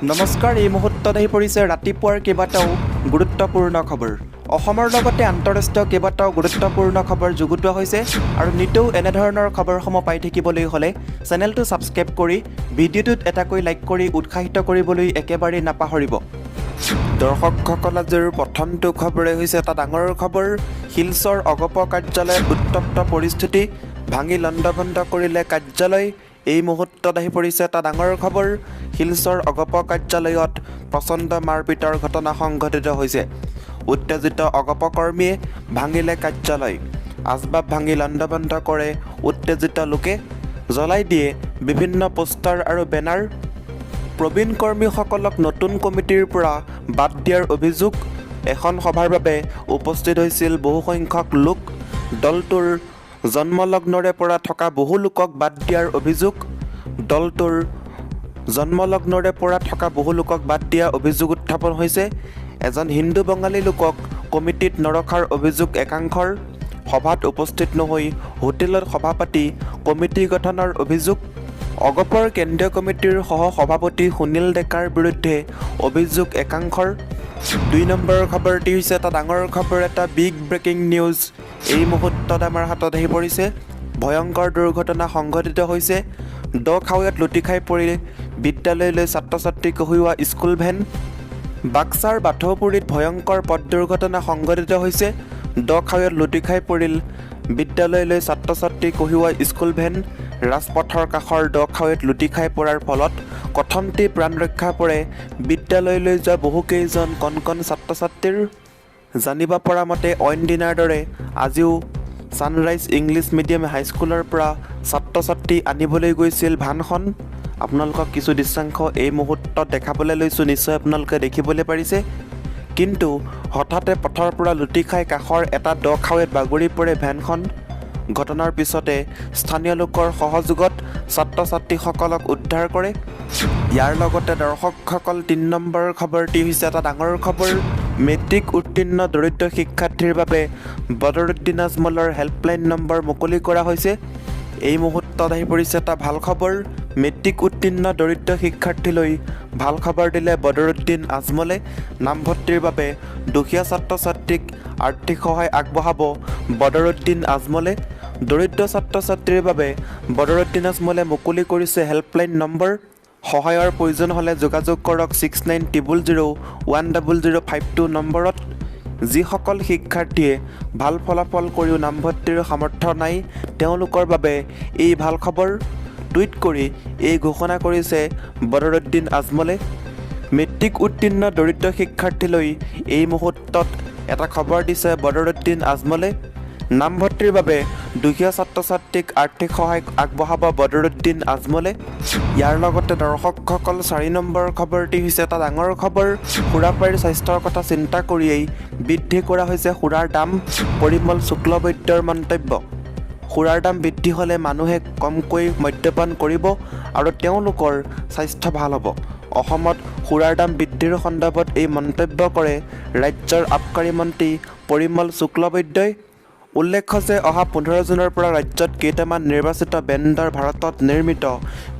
নমস্কাৰ, এই মুহূৰ্তত আহি পৰিছে ৰাতিপুৱাৰ কেইবাটাও গুৰুত্বপূৰ্ণ খবৰ। অসমৰ লগতে আন্তঃৰাষ্ট্ৰীয় কেইবাটাও গুৰুত্বপূৰ্ণ খবৰ যুগুতোৱা হৈছে আৰু নিতৌ এনেধৰণৰ খবৰসমূহ পাই থাকিবলৈ হ'লে চেনেলটো ছাবস্ক্ৰাইব কৰি ভিডিঅ'টোত এটাকৈ লাইক কৰি উৎসাহিত কৰিবলৈ একেবাৰে নাপাহৰিব। দৰ্শকসকল, আজিৰ প্ৰথমটো খবৰে হৈছে এটা ডাঙৰ খবৰ। শিলচৰ অগপ কাৰ্যালয়ত উত্তপ্ত পৰিস্থিতি, ভাঙি লণ্ডভণ্ড কৰিলে কাৰ্যালয়। এই মুহূৰ্তত আহি পৰিছে এটা ডাঙৰ খবৰ। শিলচৰ অগপ কাৰ্যালয়ত প্ৰচণ্ড মাৰপিটৰ ঘটনা সংঘটিত হৈছে। উত্তেজিত অগপ কৰ্মীয়ে ভাঙিলে কাৰ্যালয়, আচবাব ভাঙি লণ্ডভণ্ড কৰে উত্তেজিত লোকে, জ্বলাই দিয়ে বিভিন্ন পোষ্টাৰ আৰু বেনাৰ। প্ৰবীণ কৰ্মীসকলক নতুন কমিটিৰ পৰা বাদ দিয়াৰ অভিযোগ। এখন সভাৰ বাবে উপস্থিত হৈছিল বহুসংখ্যক লোক। দলটোৰ জন্মলগ্নৰে পৰা থকা বহু লোকক বাদ দিয়াৰ অভিযোগ। দলটোৰ জন্মলগ্নৰে পৰা থকা বহু লোকক বাদ দিয়া অভিযোগ উত্থাপন হৈছে। এজন হিন্দু বঙালী লোকক কমিটিত নৰখাৰ অভিযোগ একাংশৰ। সভাত উপস্থিত নহৈ হোটেলত সভা পাতি কমিটি গঠনৰ অভিযোগ। অগপৰ কেন্দ্ৰীয় কমিটিৰ সহ-সভাপতি সুনীল ডেকাৰ বিৰুদ্ধে অভিযোগ একাংশৰ। ২ নম্বৰ খবৰটি হৈছে এটা ডাঙৰ খবৰ, এটা বিগ ব্ৰেকিং নিউজ। এই মুহূৰ্তত আমাৰ হাতত আহি পৰিছে। ভয়ংকৰ দুৰ্ঘটনা সংঘটিত হৈছে। খাৱৈত লুটি খাই পৰি বিদ্যালয়লৈ ছাত্ৰ ছাত্ৰী কঢ়িওৱা স্কুল ভেন। বাক্সাৰ বাথৌপুৰীত ভয়ংকৰ পথ দুৰ্ঘটনা সংঘটিত হৈছে। খাৱৈত লুটি খাই পৰিল বিদ্যালয়লৈ ছাত্ৰ ছাত্ৰী কঢ়িওৱা স্কুল ভেন। ৰাজপথৰ কাষৰ খাৱৈত লুটি খাই পৰাৰ ফলত কথমটি প্ৰাণ ৰক্ষা পৰে বিদ্যালয়লৈ যোৱা বহুকেইজন কণ ছাত্ৰ ছাত্ৰীৰ। জানিব পৰা মতে অইন দিনাৰ দৰে আজিও ছানৰাইজ ইংলিছ মিডিয়াম হাইস্কুলৰ পৰা ছাত্ৰ ছাত্ৰী আনিবলৈ গৈছিল ভানখন। আপোনালোকক কিছু দৃশ্যাংশ এই মুহূৰ্তত দেখাবলৈ লৈছোঁ, নিশ্চয় আপোনালোকে দেখিবলৈ পাৰিছে। কিন্তু হঠাতে পথৰ পৰা লুটি খাই কাষৰ এটা খাৱৈত বাগৰি পৰে ভেনখন। ঘটনাৰ পিছতে স্থানীয় লোকৰ সহযোগত ছাত্ৰ ছাত্ৰীসকলক উদ্ধাৰ কৰে। ইয়াৰ লগতে দৰ্শকসকল, ৩ নম্বৰ খবৰটি হৈছে এটা ডাঙৰ খবৰ। মেট্ৰিক উত্তীৰ্ণ দৰিদ্ৰ শিক্ষাৰ্থীৰ বাবে বদৰুদ্দিন আজমলৰ হেল্পলাইন নম্বৰ মুকলি কৰা হৈছে। এই মুহূৰ্তত আহি পৰিছে এটা ভাল খবৰ। মেট্ৰিক উত্তীৰ্ণ দৰিদ্ৰ শিক্ষাৰ্থীলৈ ভাল খবৰ দিলে বদৰুদ্দিন আজমলে। নামভৰ্তিৰ বাবে দুখীয়া ছাত্ৰ ছাত্ৰীক আৰ্থিক সহায় আগবঢ়াব বদৰুদ্দিন আজমলে। দৰিদ্ৰ ছাত্ৰ ছাত্ৰীৰ বাবে বদৰুদ্দিন আজমলে মুকলি কৰিছে হেল্পলাইন নম্বৰ। সহায়ৰ প্ৰয়োজন হ'লে যোগাযোগ কৰক 6900010052 নম্বৰত। যিসকল শিক্ষাৰ্থীয়ে ভাল ফলাফল কৰিও নামভৰ্তিৰ সামৰ্থ্য নাই, তেওঁলোকৰ বাবে এই ভাল খবৰ। টুইট কৰি এই ঘোষণা কৰিছে বদৰুদ্দিন আজমলে। মেট্ৰিক উত্তীৰ্ণ দৰিদ্ৰ শিক্ষাৰ্থীলৈ এই মুহূৰ্তত এটা খবৰ দিছে বদৰুদ্দিন আজমলে। নামভৰ্তিৰ বাবে দুখীয়া ছাত্ৰ ছাত্ৰীক আৰ্থিক সহায় আগবঢ়াব বদৰুদ্দিন আজমলে। ইয়াৰ লগতে দৰ্শকসকল, ৪ নম্বৰ খবৰটি হৈছে এটা ডাঙৰ খবৰ। সুৰাপায়ীৰ স্বাস্থ্যৰ কথা চিন্তা কৰিয়েই বৃদ্ধি কৰা হৈছে সুৰাৰ দাম। পৰিমল শুক্লবৈদ্যৰ মন্তব্য। সুৰাৰ দাম বৃদ্ধি হ'লে মানুহে কমকৈ মদ্যপান কৰিব আৰু তেওঁলোকৰ স্বাস্থ্য ভাল হ'ব। অসমত সুৰাৰ দাম বৃদ্ধিৰ সন্দৰ্ভত এই মন্তব্য কৰে ৰাজ্যৰ আবকাৰী মন্ত্ৰী পৰিমল শুক্লবৈদ্যই। উল্লেখ্য যে অহা 15 জুনৰ পৰা ৰাজ্যত কেইটামান নিৰ্বাচিত ব্ৰেণ্ডৰ ভাৰতত নিৰ্মিত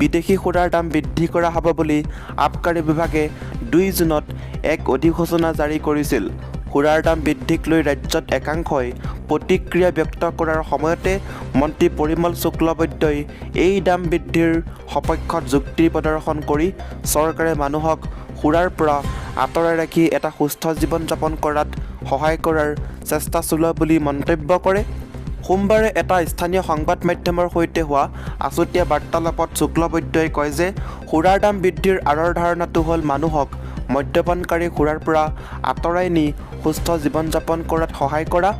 বিদেশী সুৰাৰ দাম বৃদ্ধি কৰা হ'ব বুলি আবকাৰী বিভাগে 2 জুনত এক অধিসূচনা জাৰি কৰিছিল। সুৰাৰ দাম বৃদ্ধিক লৈ ৰাজ্যত একাংশই প্ৰতিক্ৰিয়া ব্যক্ত কৰাৰ সময়তে মন্ত্ৰী পৰিমল শুক্লবৈদ্যই এই দাম বৃদ্ধিৰ সপক্ষত যুক্তি প্ৰদৰ্শন কৰি চৰকাৰে মানুহক সুৰাৰ পৰা আঁতৰাই ৰাখি এটা সুস্থ জীৱন যাপন কৰাত সহায় কৰাৰ চেষ্টা চলোৱা বুলি মন্তব্য কৰে। সোমবাৰে এটা স্থানীয় সংবাদ মাধ্যমৰ সৈতে হোৱা আছুতীয়া বাৰ্তালাপত শুক্লবৈদ্যই কয় যে সুৰাৰ দাম বৃদ্ধিৰ আঁৰৰ ধাৰণাটো হ'ল মানুহক মদ্যপানকাৰী সুৰাৰ পৰা আঁতৰাই নি সুস্থ জীৱন যাপন কৰাত সহায় কৰা।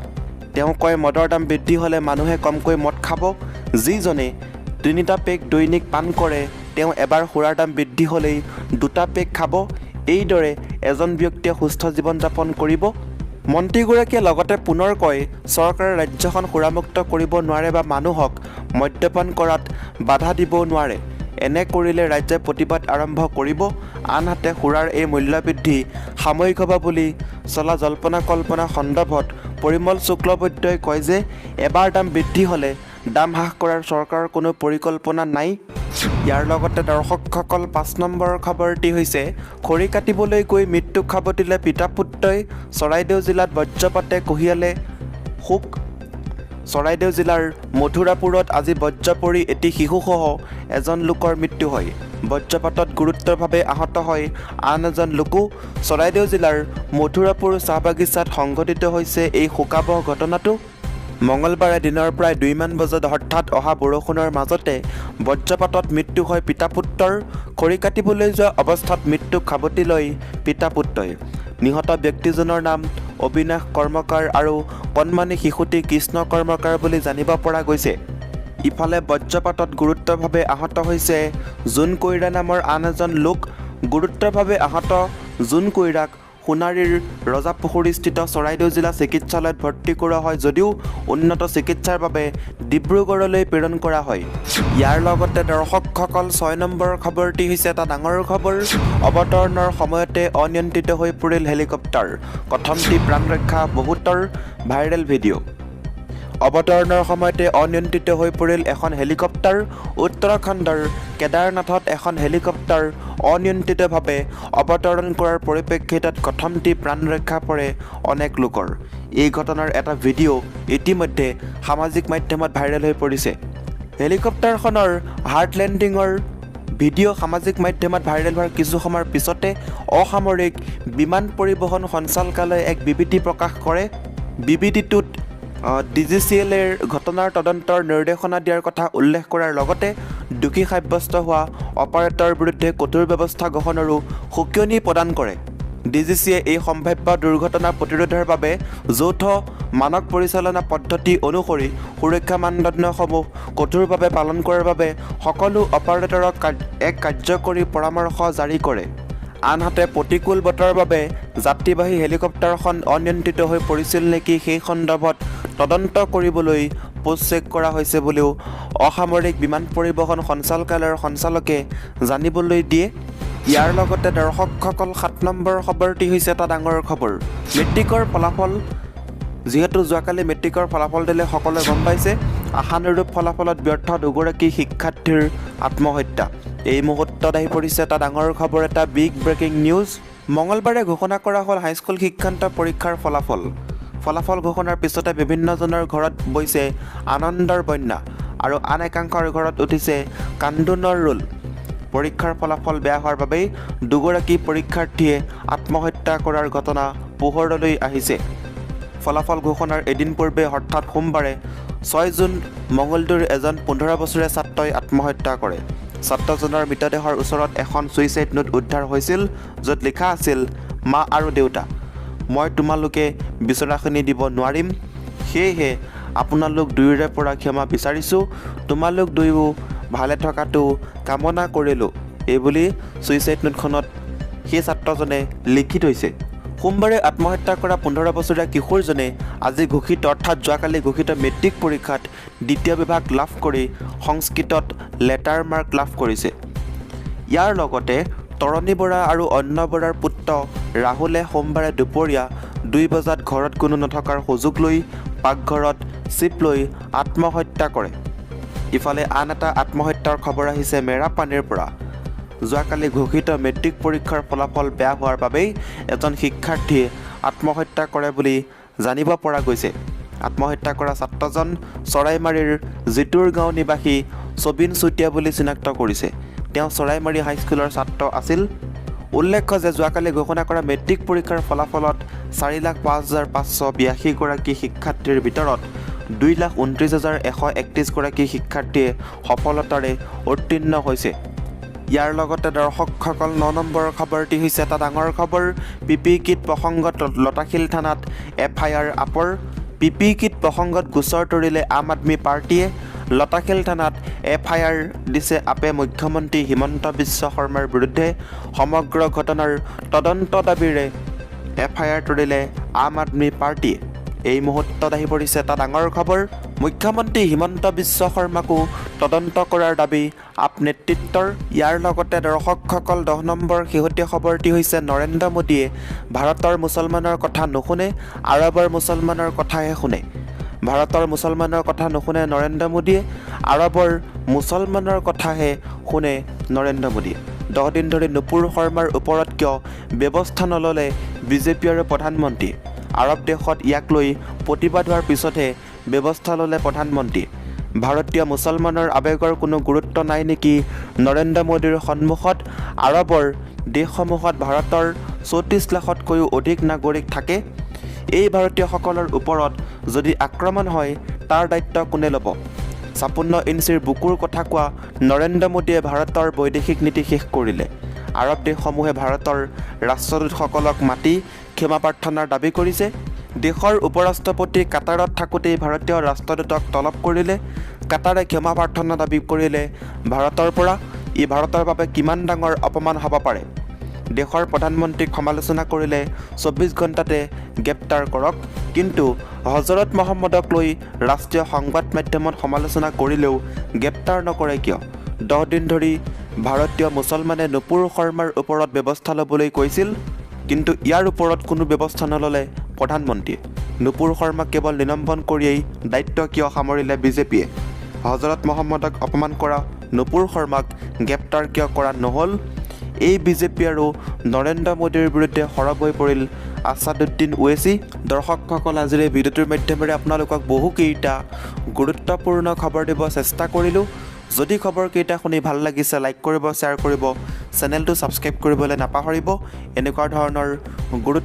তেওঁ কয়, মদৰ দাম বৃদ্ধি হ'লে মানুহে কমকৈ মদ খাব। যিজনে 3টা পেক দৈনিক পান কৰে, তেওঁ এবাৰ সুৰাৰ দাম বৃদ্ধি হ'লেই 2টা পেক খাব। এইদৰে এজন ব্যক্তিয়ে সুস্থ জীৱন যাপন কৰিব। মন্ত্ৰীগৰাকীয়ে লগতে পুনৰ কয়, চৰকাৰে ৰাজ্যখন সুৰামুক্ত কৰিব নোৱাৰে বা মানুহক মদ্যপান কৰাত বাধা দিব নোৱাৰে। এনে কৰিলে ৰাজ্যই প্ৰতিবাদ আৰম্ভ কৰিব। আনহাতে সুৰাৰ এই মূল্যবৃদ্ধি সাময়িক হ'ব বুলি চলা জল্পনা কল্পনা সন্দৰ্ভত পৰিমল শুক্লবৈদ্যই কয় যে এবাৰ দাম বৃদ্ধি হ'লে দাম হ্ৰাস কৰাৰ চৰকাৰৰ কোনো পৰিকল্পনা নাই। ইয়াৰ লগতে দৰ্শকসকল 5 নম্বৰৰ খবৰটি হৈছে খৰি কাটিবলৈ গৈ মৃত্যুক সাৱটিলে পিতা পুত্ৰই। চৰাইদেউ জিলাত বজ্ৰপাতে কঢ়িয়ালে শোক। চৰাইদেউ জিলাৰ মথুৰাপুৰত আজি বজ্ৰ পৰি এটি শিশুসহ এজন লোকৰ মৃত্যু হয়। বজ্ৰপাতত গুৰুতৰভাৱে আহত হয় আন এজন লোকো। চৰাইদেউ জিলাৰ মথুৰাপুৰ চাহ বাগিচাত সংঘটিত হৈছে এই শোকাবহ ঘটনাটো। মঙলবাৰে দিনৰ প্ৰায় 2 মান বজাত হঠাৎ অহা বৰষুণৰ মাজতে বজ্ৰপাতত মৃত্যু হয় পিতা পুত্ৰৰ। খৰি কাটিবলৈ যোৱা অৱস্থাত মৃত্যুক সাৱটি লয় পিতা পুত্ৰই। নিহত ব্যক্তিজনৰ নাম অবিনাশ কৰ্মকাৰ আৰু কণমানি শিশুটি কৃষ্ণ কৰ্মকাৰ বুলি জানিব পৰা গৈছে। ইফালে বজ্ৰপাতত গুৰুতৰভাৱে আহত হৈছে জোন কৈৰা নামৰ আন এজন লোক। গুৰুতৰভাৱে আহত জোন কৈৰাক সোণাৰীৰ ৰজাপুখুৰীস্থিত চৰাইদেউ জিলা চিকিৎসালয়ত ভৰ্তি কৰোৱা হয় যদিও উন্নত চিকিৎসাৰ বাবে ডিব্ৰুগড়লৈ প্ৰেৰণ কৰা হয়। ইয়াৰ লগতে দৰ্শকসকল 6 নম্বৰৰ খবৰটি হৈছে এটা ডাঙৰ খবৰ। অৱতৰণৰ সময়তে অনিয়ন্ত্ৰিত হৈ পৰিল হেলিকপ্টাৰ। প্ৰথমটি প্ৰাণ ৰক্ষা বহুতৰ ভাইৰেল ভিডিঅ'। অৱতৰণৰ সময়তে অনিয়ন্ত্ৰিত হৈ পৰিল এখন হেলিকপ্টাৰ। উত্তৰাখণ্ডৰ কেদাৰনাথত এখন হেলিকপ্টাৰ অনিয়ন্ত্ৰিতভাৱে অৱতৰণ কৰাৰ পৰিপ্ৰেক্ষিতত প্ৰথমটি প্ৰাণ ৰক্ষা পৰে অনেক লোকৰ। এই ঘটনাৰ এটা ভিডিঅ' ইতিমধ্যে সামাজিক মাধ্যমত ভাইৰেল হৈ পৰিছে। হেলিকপ্টাৰখনৰ হাৰ্ড লেণ্ডিঙৰ ভিডিঅ' সামাজিক মাধ্যমত ভাইৰেল হোৱাৰ কিছু সময়ৰ পিছতে অসামৰিক বিমান পৰিবহণ সঞ্চালকালয়ে এক বিবৃতি প্ৰকাশ কৰে। বিবৃতিটোত DGCLৰ ঘটনাৰ তদন্তৰ নিৰ্দেশনা দিয়াৰ কথা উল্লেখ কৰাৰ লগতে দোষী সাব্যস্ত হোৱা অপাৰেটৰৰ বিৰুদ্ধে কঠোৰ ব্যৱস্থা গ্ৰহণৰো সকিয়নি প্ৰদান কৰে। DGCয়ে এই সম্ভাৱ্য দুৰ্ঘটনা প্ৰতিৰোধৰ বাবে যৌথ মানক পৰিচালনা পদ্ধতি অনুসৰি সুৰক্ষা মানদণ্ডসমূহ কঠোৰভাৱে পালন কৰাৰ বাবে সকলো অপাৰেটৰক এক কাৰ্যকৰী পৰামৰ্শ জাৰি কৰে। আনহাতে প্ৰতিকূল বতৰৰ বাবে যাত্ৰীবাহী হেলিকপ্টাৰখন অনিয়ন্ত্ৰিত হৈ পৰিছিল নেকি সেই সন্দৰ্ভত তদন্ত কৰিবলৈ পোষ্ট চেক কৰা হৈছে বুলিও অসামৰিক বিমান পৰিবহণ সঞ্চালকালয়ৰ সঞ্চালকে জানিবলৈ দিয়ে। ইয়াৰ লগতে দৰ্শকসকল 7 নম্বৰ খবৰটি হৈছে এটা ডাঙৰ খবৰ। মেট্ৰিকৰ ফলাফল যিহেতু যোৱাকালি মেট্ৰিকৰ ফলাফল দিলে সকলোৱে গম পাইছে। আশানুৰূপ ফলাফলত ব্যৰ্থ দুগৰাকী শিক্ষাৰ্থীৰ আত্মহত্যা। এই মুহূৰ্তত আহি পৰিছে এটা ডাঙৰ খবৰ, এটা বিগ ব্ৰেকিং নিউজ। মঙলবাৰে ঘোষণা কৰা হ'ল হাইস্কুল শিক্ষান্ত পৰীক্ষাৰ ফলাফল ঘোষণাৰ পিছতে বিভিন্নজনৰ ঘৰত বৈছে আনন্দৰ বন্যা আৰু আন একাংশৰ ঘৰত উঠিছে কান্দোনৰ ৰোল। পৰীক্ষাৰ ফলাফল বেয়া হোৱাৰ বাবেই দুগৰাকী পৰীক্ষাৰ্থীয়ে আত্মহত্যা কৰাৰ ঘটনা পোহৰলৈ আহিছে। ফলাফল ঘোষণাৰ এদিন পূৰ্বে অৰ্থাৎ সোমবাৰে 6 জুন মঙলদৈৰ এজন 15 বছৰীয়া ছাত্ৰই আত্মহত্যা কৰে। ছাত্ৰজনৰ মৃতদেহৰ ওচৰত এখন ছুইচাইড নোট উদ্ধাৰ হৈছিল, য'ত লিখা আছিল, মা আৰু দেউতা, মই তোমালোকে বিচৰাখিনি দিব নোৱাৰিম, সেয়েহে আপোনালোক দুয়োৰে পৰা ক্ষমা বিচাৰিছোঁ, তোমালোক দুয়ো ভালে থকাটো কামনা কৰিলোঁ, এইবুলি ছুইচাইড নোটখনত সেই ছাত্ৰজনে লিখি থৈছে। সোমবাৰে আত্মহত্যা কৰা 15 বছৰীয়া কিশোৰজনে আজি ঘোষিত অৰ্থাৎ যোৱাকালি ঘোষিত মেট্ৰিক পৰীক্ষাত দ্বিতীয় বিভাগ লাভ কৰি সংস্কৃতত লেটাৰ মাৰ্ক লাভ কৰিছে। ইয়াৰ লগতে তৰণী বৰা আৰু অন্য বৰাৰ পুত্ৰ ৰাহুলে সোমবাৰে দুপৰীয়া 2 বজাত ঘৰত কোনো নথকাৰ সুযোগ লৈ পাকঘৰত চিপ লৈ আত্মহত্যা কৰে। ইফালে আন এটা আত্মহত্যাৰ খবৰ আহিছে মেৰাপানীৰ পৰা। যোৱাকালি ঘোষিত মেট্ৰিক পৰীক্ষাৰ ফলাফল বেয়া হোৱাৰ বাবেই এজন শিক্ষাৰ্থীয়ে আত্মহত্যা কৰে বুলি জানিব পৰা গৈছে। আত্মহত্যা কৰা ছাত্ৰজন চৰাইমাৰীৰ জিতুৰ গাঁও নিবাসী ছবিন চুতীয়া বুলি চিনাক্ত কৰিছে। তেওঁ চৰাইমাৰী হাইস্কুলৰ ছাত্ৰ আছিল। উল্লেখ্য যে যোৱাকালি ঘোষণা কৰা মেট্ৰিক পৰীক্ষাৰ ফলাফলত 4,05,582 গৰাকী শিক্ষাৰ্থীৰ ভিতৰত 2,29,131 গৰাকী শিক্ষাৰ্থীয়ে সফলতাৰে উত্তীৰ্ণ হৈছে। ইয়াৰ লগতে দৰ্শকসকল 9 নম্বৰৰ খবৰটি হৈছে এটা ডাঙৰ খবৰ। পিপি কিট প্ৰসংগত লতাশিল থানাত FIR আপৰ। পিপি কিট প্ৰসংগত গোচৰ তৰিলে আম আদমি পাৰ্টীয়ে। লতাশিল থানাত FIR দিছে আপে মুখ্যমন্ত্ৰী হিমন্ত বিশ্ব শৰ্মাৰ বিৰুদ্ধে। সমগ্ৰ ঘটনাৰ তদন্ত দাবীৰে FIR তৰিলে আম আদমি পাৰ্টীয়ে। এই মুহূৰ্তত আহি পৰিছে এটা ডাঙৰ খবৰ। মুখ্যমন্ত্ৰী হিমন্ত বিশ্ব শৰ্মাকো তদন্ত কৰাৰ দাবী আপ নেতৃত্বৰ। ইয়াৰ লগতে দৰ্শকসকল 10 নম্বৰ শেহতীয়া খবৰটি হৈছে নৰেন্দ্ৰ মোদীয়ে ভাৰতৰ মুছলমানৰ কথা নুশুনে, আৰবৰ মুছলমানৰ কথাহে শুনে। ভাৰতৰ মুছলমানৰ কথা নুশুনে নৰেন্দ্ৰ মোদীয়ে, আৰবৰ মুছলমানৰ কথাহে শুনে নৰেন্দ্ৰ মোদীয়ে। 10 দিন ধৰি নুপুৰ শৰ্মাৰ ওপৰত কিয় ব্যৱস্থা নল'লে বিজেপি আৰু প্ৰধানমন্ত্ৰী? আৰৱ দেশত ইয়াক লৈ প্ৰতিবাদ হোৱাৰ পিছতহে ব্যৱস্থা ল'লে প্ৰধানমন্ত্ৰী। ভাৰতীয় মুছলমানৰ আৱেগৰ কোনো গুৰুত্ব নাই নেকি নৰেন্দ্ৰ মোদীৰ সন্মুখত? আৰবৰ দেশসমূহত ভাৰতৰ 34 লাখতকৈও অধিক নাগৰিক থাকে। এই ভাৰতীয়সকলৰ ওপৰত যদি আক্ৰমণ হয় তাৰ দায়িত্ব কোনে ল'ব? 56 ইঞ্চিৰ বুকুৰ কথা কোৱা নৰেন্দ্ৰ মোদীয়ে ভাৰতৰ বৈদেশিক নীতি শেষ কৰিলে। আৰৱ দেশসমূহে ভাৰতৰ ৰাষ্ট্ৰদূতসকলক মাতি ক্ষমা প্ৰাৰ্থনাৰ দাবী কৰিছে। দেশৰ উপৰাষ্ট্ৰপতি কাটাৰত থাকোঁতেই ভাৰতীয় ৰাষ্ট্ৰদূতক তলব কৰিলে। কাটাৰে ক্ষমা প্ৰাৰ্থনা দাবী কৰিলে ভাৰতৰ পৰা। ই ভাৰতৰ বাবে কিমান ডাঙৰ অপমান হ'ব পাৰে? দেশৰ প্ৰধানমন্ত্ৰীক সমালোচনা কৰিলে 24 ঘণ্টাতে গ্ৰেপ্তাৰ কৰক। কিন্তু হজৰত মহম্মদক লৈ ৰাষ্ট্ৰীয় সংবাদ মাধ্যমত সমালোচনা কৰিলেও গ্ৰেপ্তাৰ নকৰে কিয়? 10 দিন ধৰি ভাৰতীয় মুছলমানে নুপুৰ শৰ্মাৰ ওপৰত ব্যৱস্থা ল'বলৈ কৈছিল, কিন্তু ইয়াৰ ওপৰত কোনো ব্যৱস্থা নল'লে প্ৰধানমন্ত্ৰীয়ে। নুপুৰ শৰ্মাক কেৱল নিলম্বন কৰিয়েই দায়িত্ব কিয় সামৰিলে বিজেপিয়ে? হজৰত মহম্মদক অপমান কৰা নুপুৰ শৰ্মাক গ্ৰেপ্তাৰ কিয় কৰা নহ'ল? এই বিজেপি আৰু নৰেন্দ্ৰ মোদীৰ বিৰুদ্ধে সৰব হৈ পৰিল আছাদুদ্দিন ওৱেইচি। দৰ্শকসকল, আজিৰ এই ভিডিঅ'টোৰ মাধ্যমেৰে আপোনালোকক বহুকেইটা গুৰুত্বপূৰ্ণ খবৰ দিব চেষ্টা কৰিলোঁ। যদি খবৰকেইটা শুনি ভাল লাগিছে লাইক কৰিব, শ্বেয়াৰ কৰিব, চেনেলটো ছাবস্ক্ৰাইব কৰিবলৈ নাপাহৰিব। এনেকুৱা ধৰণৰ গুৰুত্ব